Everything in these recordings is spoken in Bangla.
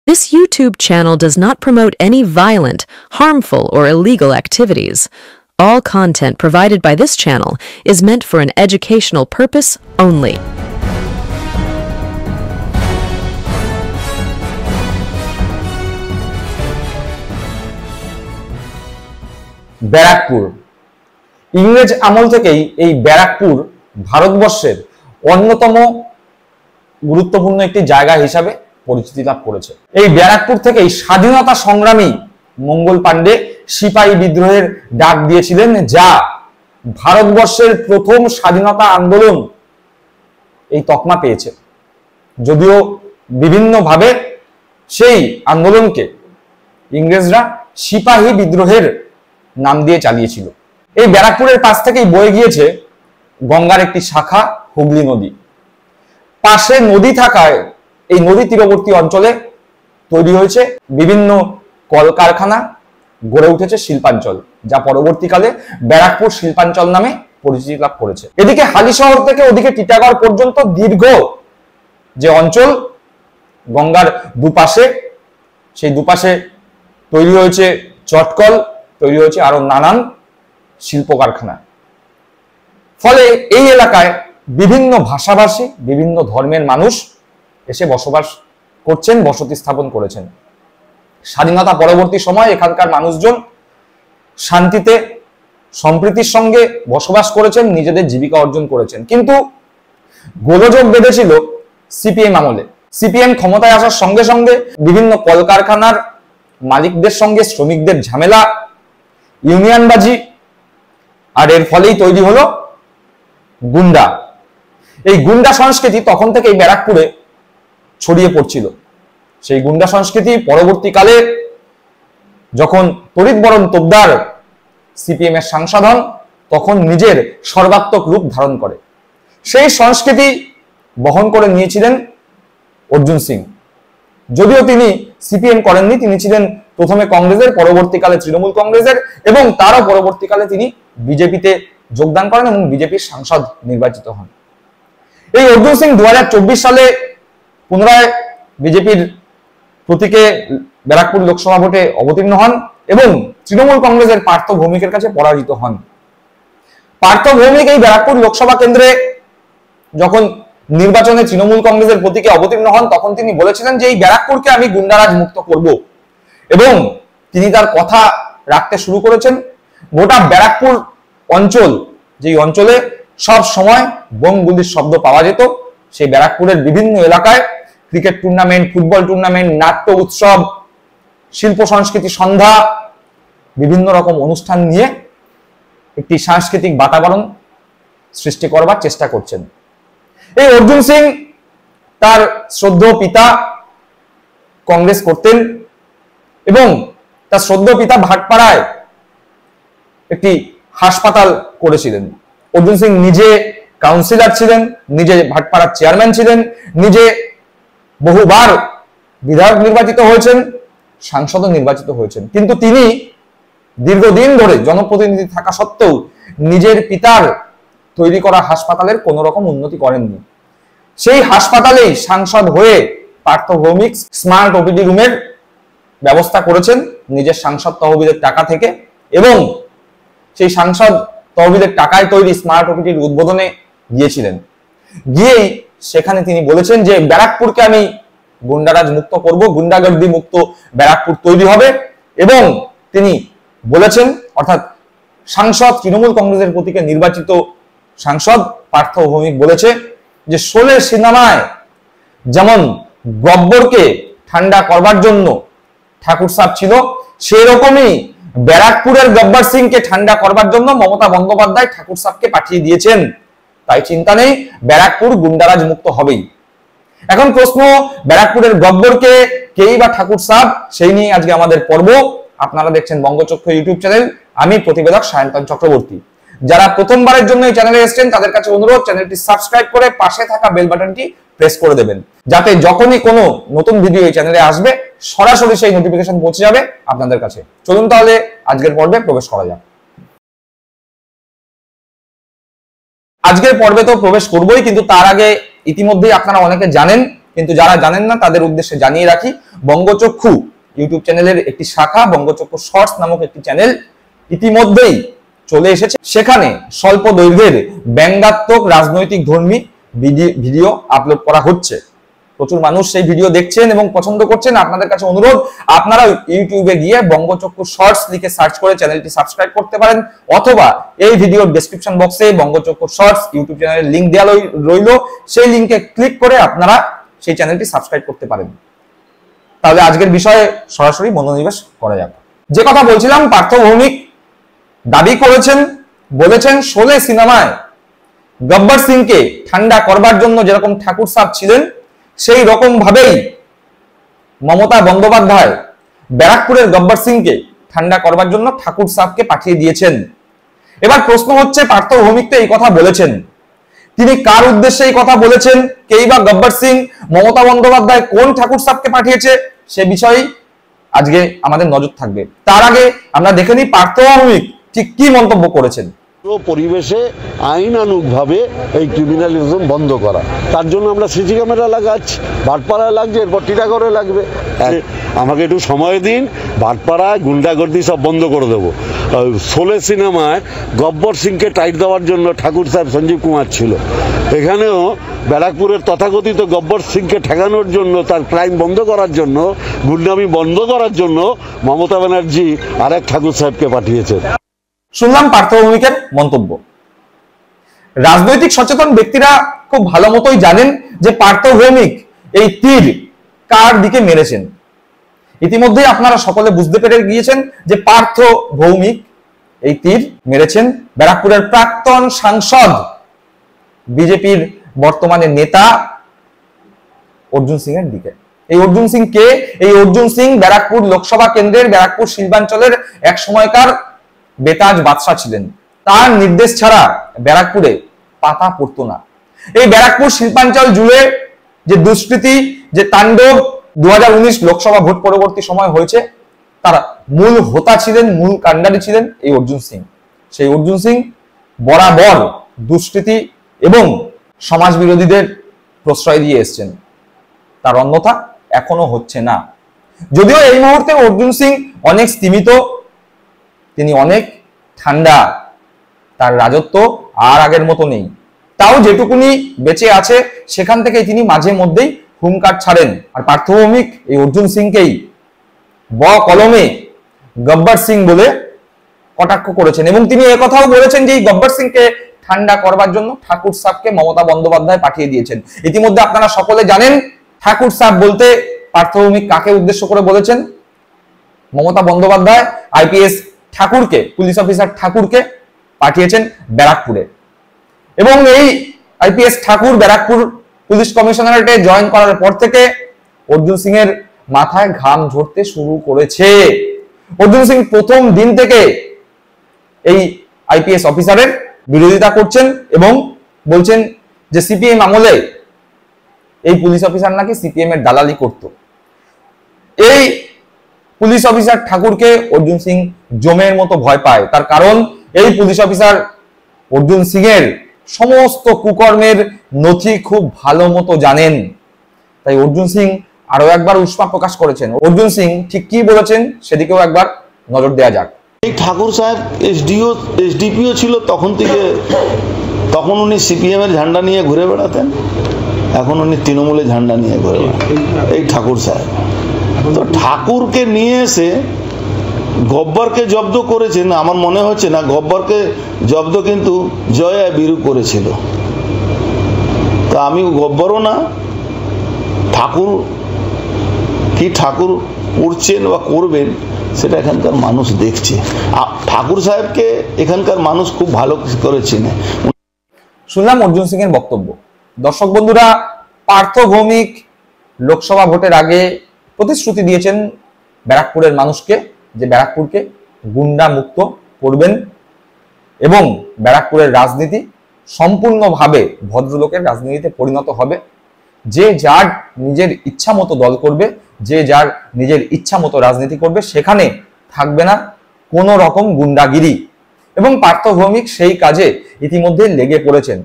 This YouTube channel does not promote any violent, harmful, or illegal activities. All content provided by this channel is meant for an educational purpose only. Barrackpore ইংরেজ আমল থেকেই এই ব্যারাকপুর ভারতবর্ষের অন্যতম গুরুত্বপূর্ণ একটি জায়গা হিসাবে পরিচিতি লাভ করেছে। এই ব্যারাকপুর থেকেই স্বাধীনতা সংগ্রামী মঙ্গল পাণ্ডে সিপাহী বিদ্রোহের ডাক দিয়েছিলেন, যা ভারতবর্ষের প্রথম স্বাধীনতা আন্দোলন এই তকমা পেয়েছে। যদিও বিভিন্নভাবে সেই আন্দোলনকে ইংরেজরা সিপাহী বিদ্রোহের নাম দিয়ে চালিয়েছিল। এই ব্যারাকপুরের পাশ থেকেই বয়ে গিয়েছে গঙ্গার একটি শাখা হুগলি নদী। পাশে নদী থাকায় এই নদী তীরবর্তী অঞ্চলে তৈরি হয়েছে বিভিন্ন কলকারখানা, গড়ে উঠেছে শিল্পাঞ্চল, যা পরবর্তীকালে ব্যারাকপুর শিল্পাঞ্চল নামে পরিচিতি লাভ করেছে। এদিকে হালিশহর থেকে ওদিকে টিটাগড় পর্যন্ত দীর্ঘ যে অঞ্চল গঙ্গার দুপাশে, সেই দুপাশে তৈরি হয়েছে চটকল, তৈরি হয়েছে আরো নানান শিল্প কারখানা। ফলে এই এলাকায় বিভিন্ন ভাষাভাষী, বিভিন্ন ধর্মের মানুষ এসে বসবাস করছেন, বসতি স্থাপন করেছেন। স্বাধীনতা পরবর্তী সময় এখানকার মানুষজন শান্তিতে সম্প্রীতির সঙ্গে বসবাস করেছেন, নিজেদের জীবিকা অর্জন করেছেন। কিন্তু গোলযোগ বেঁধেছিল সিপিএম আমলে। সিপিএম ক্ষমতায় আসার সঙ্গে সঙ্গে বিভিন্ন কলকারখানার মালিকদের সঙ্গে শ্রমিকদের ঝামেলা, ইউনিয়নবাজি, আর এর ফলেই তৈরি হলো গুন্ডা। এই গুন্ডা সংস্কৃতি তখন থেকেই ব্যারাকপুরে ছড়িয়ে পড়ছিল। সেই গুন্ডা সংস্কৃতি পরবর্তীকালে যখন তড়িৎবরণ তোপদার সিপিএম এর সাংসদ হন, তখন নিজের সর্বাত্মক রূপ ধারণ করে। সেই সংস্কৃতি বহন করে নিয়েছিলেন অর্জুন সিং। যদিও তিনি সিপিএম করেননি, তিনি ছিলেন প্রথমে কংগ্রেসের, পরবর্তীকালে তৃণমূল কংগ্রেসের, এবং তারও পরবর্তীকালে তিনি বিজেপিতে যোগদান করেন এবং বিজেপির সাংসদ নির্বাচিত হন। এই অর্জুন সিং 2024 সালে পুনরায় বিজেপির প্রতীকে ব্যারাকপুর লোকসভা ভোটে অবতীর্ণ হন এবং তৃণমূল কংগ্রেসের পার্থ ভৌমিকের কাছে পরাজিত হন। পার্থ ভৌমিক এই ব্যারাকপুর লোকসভা কেন্দ্রে যখন নির্বাচনে তৃণমূল কংগ্রেসের প্রতীকে অবতীর্ণ হন, তখন তিনি বলেছিলেন যে এই ব্যারাকপুরকে আমি গুন্ডারাজ মুক্ত করব, এবং তিনি তার কথা রাখতে শুরু করেছেন। গোটা ব্যারাকপুর অঞ্চল, যেই অঞ্চলে সব সময় বোম গুলির শব্দ পাওয়া যেত, সেই ব্যারাকপুরের বিভিন্ন এলাকায় ক্রিকেট টুর্নামেন্ট, ফুটবল টুর্নামেন্ট, নাট্য উৎসব, শিল্প সংস্কৃতি সন্ধ্যা, বিভিন্ন রকম অনুষ্ঠান নিয়ে একটি সাংস্কৃতিক বাতাবরণ সৃষ্টি করবার চেষ্টা করছেন। এই অর্জুন সিং তার শ্রদ্ধেয় পিতা কংগ্রেস করতেন এবং তার শ্রদ্ধেয় পিতা ভাটপাড়ায় একটি হাসপাতাল করেছিলেন। অর্জুন সিং নিজে কাউন্সিলর ছিলেন, নিজে ভাটপাড়ার চেয়ারম্যান ছিলেন, নিজে বহুবার বিধায়ক নির্বাচিত হয়েছেন, সাংসদও নির্বাচিত হয়েছেন। কিন্তু তিনি দীর্ঘদিন ধরে জনপ্রতিনিধি থাকা সত্ত্বেও নিজের পিতার তৈরি করা হাসপাতালের কোন রকম উন্নতি করেননি। সেই হাসপাতালেই সাংসদ হয়ে পার্থ ভৌমিক স্মার্ট ওপিডি রুমের ব্যবস্থা করেছেন নিজের সাংসদ তহবিলের টাকা থেকে, এবং সেই সাংসদ তহবিলের টাকায় তৈরি স্মার্ট ওপিডির উদ্বোধনে গিয়েছিলেন। গিয়েই সেখানে তিনি বলেছেন যে ব্যারাকপুরকে আমি গুন্ডারাজ মুক্ত করব, গুন্ডাগর্দি মুক্ত ব্যারাকপুর তৈরি হবে। এবং তিনি বলেছেন, অর্থাৎ সাংসদ, তৃণমূল কংগ্রেসের প্রতীকে নির্বাচিত সাংসদ পার্থ ভৌমিক বলেছে যে শোলে সিনেমায় যেমন গব্বরকে ঠান্ডা করবার জন্য ঠাকুর সাহেব ছিল, সেই রকমই ব্যারাকপুরের গব্বর সিংকে ঠান্ডা করবার জন্য মমতা বন্দ্যোপাধ্যায় ঠাকুর সাহেবকে পাঠিয়ে দিয়েছেন। তাই চিন্তা নেই, ব্যারাকপুর গুন্ডারাজ মুক্ত হবেই। এখন প্রশ্ন, ব্যারাকপুরের গব্বরকে কেই বা ঠাকুর সাহেব, সেই নিয়ে আজকে আমাদের পর্ব। আপনারা দেখছেন বঙ্গচক্ষু ইউটিউব চ্যানেল, আমি প্রতিবেদক সায়ন্তন চক্রবর্তী। যারা প্রথমবারের জন্য এই চ্যানেলে এসেছেন তাদের কাছে অনুরোধ, চ্যানেলটি সাবস্ক্রাইব করে পাশে থাকা বেল বাটনটি প্রেস করে দেবেন, যাতে যখনই কোনো নতুন ভিডিও এই চ্যানেলে আসবে সরাসরি সেই নোটিফিকেশন পৌঁছে যাবে আপনাদের কাছে। চলুন তাহলে আজকের পর্বে প্রবেশ করা যাক। আজকের পর্বে তো প্রবেশ করবই, কিন্তু তার আগে ইতিমধ্যেই আপনারা অনেকে জানেন কিন্তু যারা জানেন না তাদের উদ্দেশ্যে জানিয়ে রাখি, বঙ্গচক্ষু ইউটিউব চ্যানেলের একটি শাখা, বঙ্গচক্ষু শর্টস নামক একটি চ্যানেল ইতিমধ্যেই চলে এসেছে। সেখানে স্বল্প দৈর্ঘ্যের ব্যঙ্গাত্মক রাজনৈতিক ধর্মী ভিডিও আপলোড করা হচ্ছে। প্রচুর মানুষ সেই ভিডিও দেখছেন এবং পছন্দ করছেন। আপনাদের কাছে অনুরোধ, আপনারা ইউটিউবে গিয়ে বঙ্গচক্ষু শর্টস লিখে সার্চ করে চ্যানেলটি সাবস্ক্রাইব করতে পারেন, অথবা এই ভিডিওর ডেসক্রিপশন বক্সে বঙ্গচক্ষু শর্টস ইউটিউব চ্যানেলের লিংক দেওয়া রইল, সেই লিংকে ক্লিক করে আপনারা সেই চ্যানেলটি সাবস্ক্রাইব করতে পারেন। তাহলে আজকের বিষয়ে সরাসরি মনোনিবেশ করা যাক। যে কথা বলছিলাম, পার্থ ভৌমিক দাবি করেছেন, বলেছেন শোলে সিনেমায় গব্বর সিংকে ঠান্ডা করবার জন্য যেরকম ঠাকুর সাহেব ছিলেন, সেই রকম ভাবেই মমতা বন্দ্যোপাধ্যায় ব্যারাকপুরের গব্বর সিংকে ঠান্ডা করবার জন্য ঠাকুর সাহেবকে পাঠিয়ে দিয়েছেন। এবার প্রশ্ন হচ্ছে, পার্থ ভৌমিক তো এই কথা বলেছেন, তিনি কার উদ্দেশ্যে এই কথা বলেছেন, কেই বা গব্বর সিং, মমতা বন্দ্যোপাধ্যায় কোন ঠাকুর সাহেবকে পাঠিয়েছে, সে বিষয়ে আজকে আমাদের নজর থাকবে। তার আগে আমরা দেখে নিই পার্থ ভৌমিক ঠিক কি মন্তব্য করেছেন। পরিবেশে আইনানুগভাবে এই ক্রিমিনালিজম বন্ধ করা, তার জন্য আমরা সিসি ক্যামেরা লাগাচ্ছি। ভাটপাড়ায় লাগছে, এরপর টিটাগড়ে লাগবে। আমাকে একটু সময় দিন, ভাটপাড়ায় গুন্ডাগর্দি সব বন্ধ করে দেবো। শোলে সিনেমায় গব্বর সিংকে টাইট দেওয়ার জন্য ঠাকুর সাহেব সঞ্জীব কুমার ছিল, এখানেও ব্যারাকপুরের তথাকথিত গব্বর সিংকে ঠেকানোর জন্য, তার ক্রাইম বন্ধ করার জন্য, গুন্ডামি বন্ধ করার জন্য মমতা ব্যানার্জি আরেক ঠাকুর সাহেবকে পাঠিয়েছেন। শুনলাম পার্থ ভৌমিকের মন্তব্য। রাজনৈতিক সচেতন ব্যক্তিরা খুব ভালো মতোই জানেন যে পার্থ ভৌমিক এই তীর কার দিকে মেরেছেন। ইতিমধ্যেই আপনারা সকলে বুঝতে পেরে গিয়েছেন যে পার্থ ভৌমিক এই তীর মেরেছেন ব্যারাকপুরের প্রাক্তন সাংসদ, বিজেপির বর্তমানে নেতা অর্জুন সিং এর দিকে। এই অর্জুন সিং কে? এই অর্জুন সিং ব্যারাকপুর লোকসভা কেন্দ্রের, ব্যারাকপুর শিল্পাঞ্চলের এক সময়কার বেতাজ বাদশা ছিলেন। তার নির্দেশ ছাড়া ব্যারাকপুরে পাতা পড়তো না। এই ব্যারাকপুর শিল্পাঞ্চল জুড়ে যে দুষ্কৃতি, যে তাণ্ডব 2019 লোকসভা ভোট পরবর্তী সময় হয়েছে, তার মূল হোতা ছিলেন, মূল কাণ্ডারি ছিলেন এই অর্জুন সিং। সেই অর্জুন সিং বরাবর দুষ্কৃতি এবং সমাজ বিরোধীদের প্রশ্রয় দিয়ে এসছেন, তার অন্যথা এখনো হচ্ছে না। যদিও এই মুহূর্তে অর্জুন সিং অনেক স্তিমিত, তিনি অনেক ঠান্ডা, তার রাজত্ব আর আগের মতো নেই। তাও যেটুকুনি বেঁচে আছে সেখান থেকে তিনি মাঝে মধ্যেই হুঙ্কার ছাড়েন। আর পার্থ ভৌমিক এই অর্জুন সিংকেই কলমে গব্বর সিং বলে কটাক্ষ করেছেন এবং তিনি একথাও বলেছেন যে এই গব্বর সিংকে ঠান্ডা করবার জন্য ঠাকুর সাহেবকে মমতা বন্দ্যোপাধ্যায় পাঠিয়ে দিয়েছেন। ইতিমধ্যে আপনারা সকলে জানেন ঠাকুর সাহেব বলতে পার্থ ভৌমিক কাকে উদ্দেশ্য করে বলেছেন। মমতা বন্দ্যোপাধ্যায় আইপিএস ঠাকুরকে, পুলিশ অফিসার ঠাকুরকে পাঠিয়েছেন ব্যারাকপুরে এবং এই আইপিএস ঠাকুর ব্যারাকপুর পুলিশ কমিশনারেটে জয়েন করার পর থেকে অর্জুন সিং এর মাথায় ঘাম ঝরতে শুরু করেছে। অর্জুন সিং প্রথম দিন থেকে এই আইপিএস অফিসারের বিরোধিতা করছেন এবং বলছেন যে সিপিএম আমলে এই পুলিশ অফিসার নাকি সিপিএম এর দালালি করত। এই পুলিশ অফিসার ঠাকুরকে অর্জুন সিং জমের মতো ভয় পায়, তার কারণ এই পুলিশ অফিসার অর্জুন সিং এর সমস্ত কুকর্মের নথি খুব ভালো মতো জানেন। তাই অর্জুন সিং আরো একবার উষ্মা প্রকাশ করেছেন। অর্জুন সিং ঠিক কি বলেছেন সেদিকেও একবার নজর দেওয়া যাক। এই ঠাকুর সাহেব এসডিপিও ছিল তখন উনি সিপিএম এর ঝান্ডা নিয়ে ঘুরে বেড়াতেন, এখন উনি তৃণমূলের ঝান্ডা নিয়ে ঘুরে বেড়াতেন এই ঠাকুর সাহেব। তো ঠাকুরকে নিয়ে এসে গব্বরকে জব্দ করেছেন। আমার মনে হচ্ছে না, গব্বরকে জব্দ কিন্তু জয়া বিরু করেছিল। তো আমি গব্বরও না, ঠাকুর কি ঠাকুর করছেন বা করবেন সেটা এখানকার মানুষ দেখছে। ঠাকুর সাহেবকে এখানকার মানুষ খুব ভালো করে চেনে। শুনলাম অর্জুন সিং এর বক্তব্য। দর্শক বন্ধুরা, পার্থ ভৌমিক লোকসভা ভোটের আগে প্রতিশ্রুতি দিয়েছেন ব্যারাকপুরের মানুষকে যে ব্যারাকপুরকে গুন্ডা মুক্ত করবেন এবং ব্যারাকপুরের রাজনীতি সম্পূর্ণভাবে ভদ্রলোকের রাজনীতিতে পরিণত হবে। যে যার নিজের ইচ্ছা মতো দল করবে, যে যার নিজের ইচ্ছা মতো রাজনীতি করবে, সেখানে থাকবে না কোনো রকম গুন্ডাগিরি। এবং পার্থ ভৌমিক সেই কাজে ইতিমধ্যে লেগে পড়েছেন।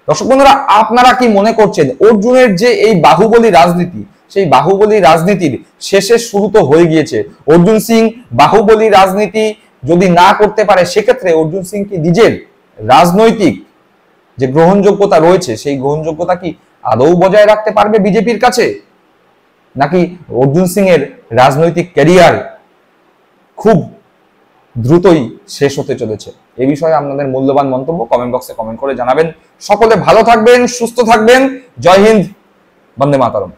দর্শক বন্ধুরা, আপনারা কি মনে করছেন অর্জুনের যে এই বাহুবলী রাজনীতি, সেই বাহুবলী রাজনীতির শেষের শুরু তো হয়ে গিয়েছে? অর্জুন সিং বাহুবলী রাজনীতি যদি না করতে পারে, সেক্ষেত্রে অর্জুন সিং কি নিজের রাজনৈতিক যে গ্রহণযোগ্যতা রয়েছে সেই গ্রহণযোগ্যতা কি আদৌ বজায় রাখতে পারবে বিজেপির কাছে, নাকি অর্জুন সিং এর রাজনৈতিক ক্যারিয়ার খুব দ্রুতই শেষ হতে চলেছে? এই বিষয়ে আপনাদের মূল্যবান মন্তব্য কমেন্ট বক্সে কমেন্ট করে জানাবেন। সকলে ভালো থাকবেন, সুস্থ থাকবেন। জয় হিন্দ, বন্দে মাতরম।